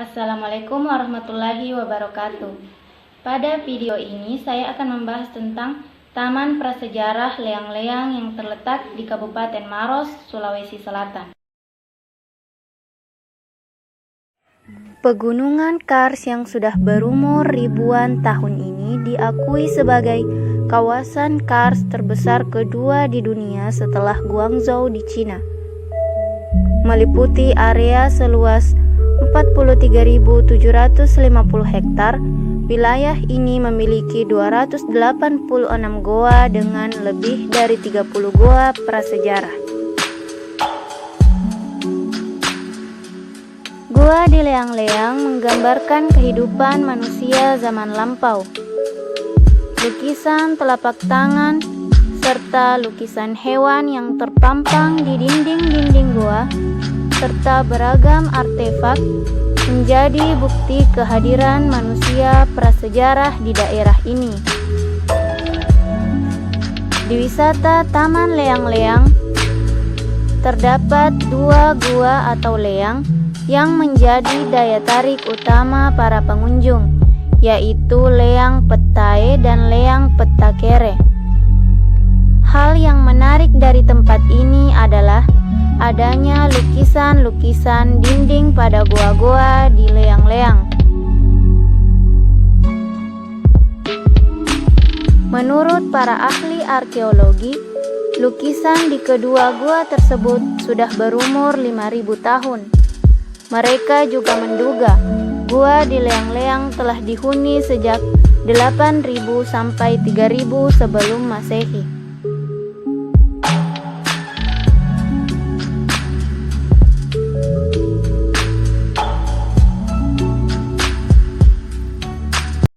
Assalamualaikum warahmatullahi wabarakatuh. Pada video ini saya akan membahas tentang Taman Prasejarah Leang-Leang yang terletak di Kabupaten Maros, Sulawesi Selatan. Pegunungan Kars yang sudah berumur ribuan tahun ini diakui sebagai kawasan Kars terbesar kedua di dunia setelah Guangzhou di Cina. Meliputi area seluas 43.750 hektar, wilayah ini memiliki 286 goa dengan lebih dari 30 goa prasejarah. Goa di Leang-Leang menggambarkan kehidupan manusia zaman lampau. Lukisan telapak tangan serta lukisan hewan yang terpampang di dinding-dinding goa serta beragam artefak menjadi bukti kehadiran manusia prasejarah di daerah ini. Di wisata Taman Leang-Leang terdapat dua gua atau leang yang menjadi daya tarik utama para pengunjung, yaitu Leang Petae dan Leang Petakere. Hal yang menarik dari tempat ini adalah adanya lukisan-lukisan dinding pada goa-goa di Leang-Leang. Menurut para ahli arkeologi, lukisan di kedua goa tersebut sudah berumur 5.000 tahun. Mereka juga menduga goa di Leang-Leang telah dihuni sejak 8.000 sampai 3.000 sebelum Masehi.